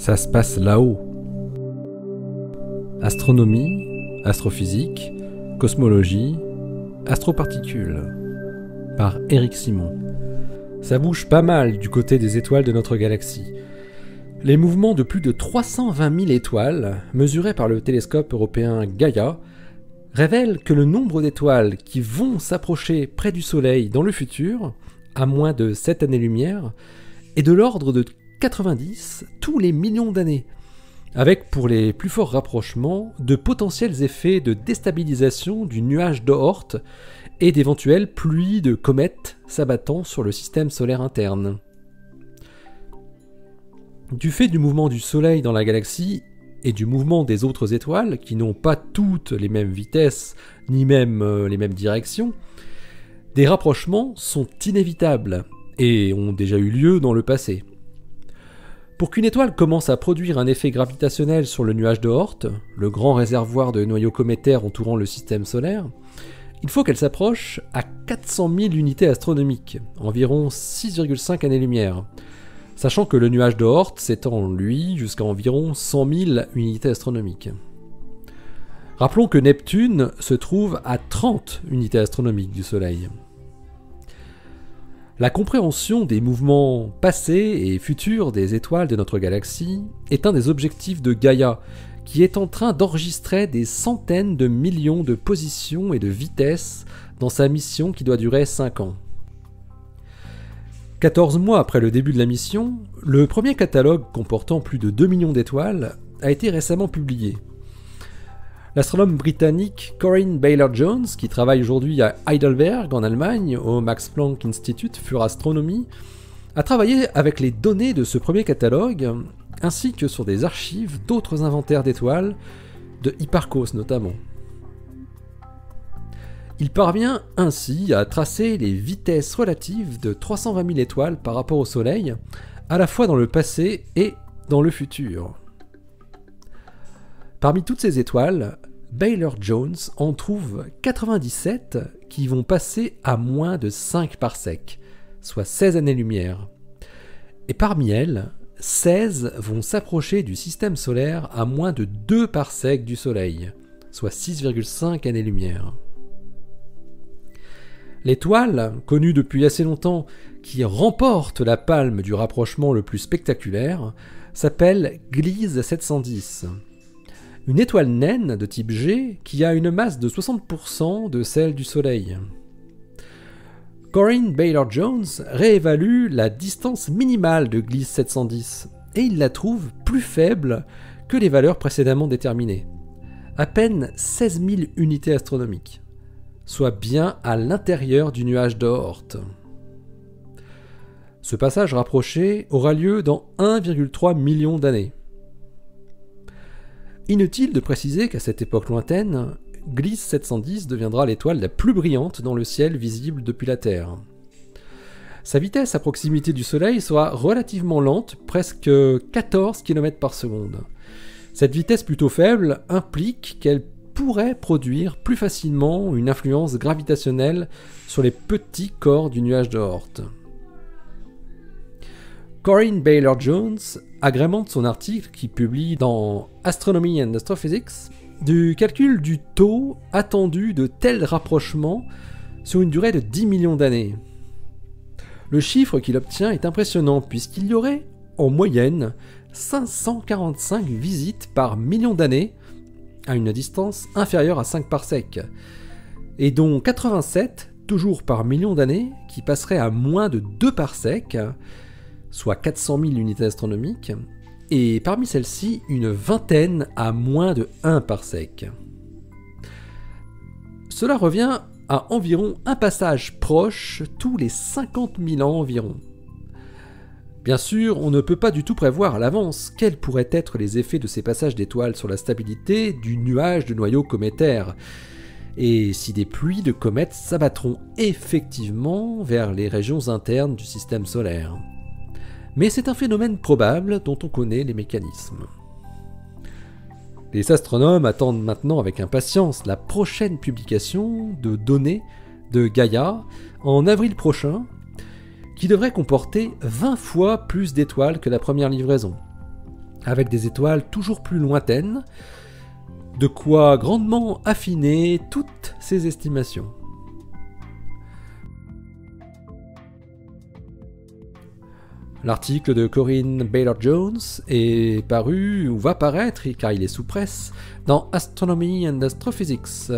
Ça se passe là-haut. Astronomie, astrophysique, cosmologie, astroparticules. Par Éric Simon. Ça bouge pas mal du côté des étoiles de notre galaxie. Les mouvements de plus de 320 000 étoiles, mesurés par le télescope européen Gaia, révèlent que le nombre d'étoiles qui vont s'approcher près du Soleil dans le futur, à moins de 7 années-lumière, est de l'ordre de 90 tous les millions d'années, avec pour les plus forts rapprochements de potentiels effets de déstabilisation du nuage d'Oort et d'éventuelles pluies de comètes s'abattant sur le système solaire interne. Du fait du mouvement du Soleil dans la galaxie et du mouvement des autres étoiles, qui n'ont pas toutes les mêmes vitesses ni même les mêmes directions, des rapprochements sont inévitables et ont déjà eu lieu dans le passé. Pour qu'une étoile commence à produire un effet gravitationnel sur le nuage d'Oort, le grand réservoir de noyaux cométaires entourant le système solaire, il faut qu'elle s'approche à 400 000 unités astronomiques, environ 6,5 années-lumière, sachant que le nuage d'Oort s'étend, lui, jusqu'à environ 100 000 unités astronomiques. Rappelons que Neptune se trouve à 30 unités astronomiques du Soleil. La compréhension des mouvements passés et futurs des étoiles de notre galaxie est un des objectifs de Gaia, qui est en train d'enregistrer des centaines de millions de positions et de vitesses dans sa mission qui doit durer 5 ans. 14 mois après le début de la mission, le premier catalogue comportant plus de 2 millions d'étoiles a été récemment publié. L'astronome britannique Corinne Baylor-Jones, qui travaille aujourd'hui à Heidelberg en Allemagne, au Max Planck Institute für Astronomie, a travaillé avec les données de ce premier catalogue, ainsi que sur des archives d'autres inventaires d'étoiles, de Hipparcos notamment. Il parvient ainsi à tracer les vitesses relatives de 320 000 étoiles par rapport au Soleil, à la fois dans le passé et dans le futur. Parmi toutes ces étoiles, Baylor-Jones en trouve 97 qui vont passer à moins de 5 parsecs, soit 16 années-lumière. Et parmi elles, 16 vont s'approcher du système solaire à moins de 2 parsecs du Soleil, soit 6,5 années-lumière. L'étoile, connue depuis assez longtemps, qui remporte la palme du rapprochement le plus spectaculaire, s'appelle Gliese 710. Une étoile naine de type G qui a une masse de 60% de celle du Soleil. Corinne Baylor-Jones réévalue la distance minimale de Gliese 710 et il la trouve plus faible que les valeurs précédemment déterminées, à peine 16 000 unités astronomiques, soit bien à l'intérieur du nuage d'Oort. Ce passage rapproché aura lieu dans 1,3 million d'années. Inutile de préciser qu'à cette époque lointaine, Gliese 710 deviendra l'étoile la plus brillante dans le ciel visible depuis la Terre. Sa vitesse à proximité du Soleil sera relativement lente, presque 14 km par seconde. Cette vitesse plutôt faible implique qu'elle pourrait produire plus facilement une influence gravitationnelle sur les petits corps du nuage d'Oort. Corinne Baylor-Jones agrémente son article qui publie dans Astronomy and Astrophysics du calcul du taux attendu de tels rapprochements sur une durée de 10 millions d'années. Le chiffre qu'il obtient est impressionnant puisqu'il y aurait, en moyenne, 545 visites par million d'années à une distance inférieure à 5 parsecs, et dont 87, toujours par million d'années, qui passeraient à moins de 2 parsecs, soit 400 000 unités astronomiques, et parmi celles-ci, une vingtaine à moins de 1 parsec. Cela revient à environ un passage proche tous les 50 000 ans environ. Bien sûr, on ne peut pas du tout prévoir à l'avance quels pourraient être les effets de ces passages d'étoiles sur la stabilité du nuage de noyaux cométaires, et si des pluies de comètes s'abattront effectivement vers les régions internes du système solaire. Mais c'est un phénomène probable dont on connaît les mécanismes. Les astronomes attendent maintenant avec impatience la prochaine publication de données de Gaia en avril prochain, qui devrait comporter 20 fois plus d'étoiles que la première livraison, avec des étoiles toujours plus lointaines, de quoi grandement affiner toutes ces estimations. L'article de Corinne Baylor-Jones est paru, ou va paraître, car il est sous presse, dans Astronomy and Astrophysics.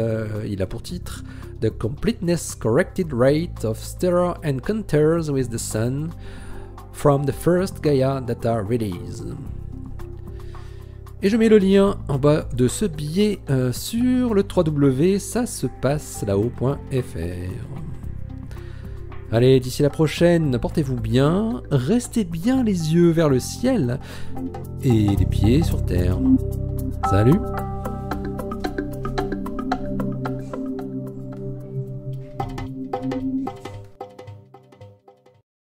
Il a pour titre « The completeness corrected rate of stellar encounters with the Sun from the first Gaia data release ». Et je mets le lien en bas de ce billet sur le www.ça-se-passe-là-haut.fr. Allez, d'ici la prochaine, portez-vous bien, restez bien les yeux vers le ciel et les pieds sur terre. Salut!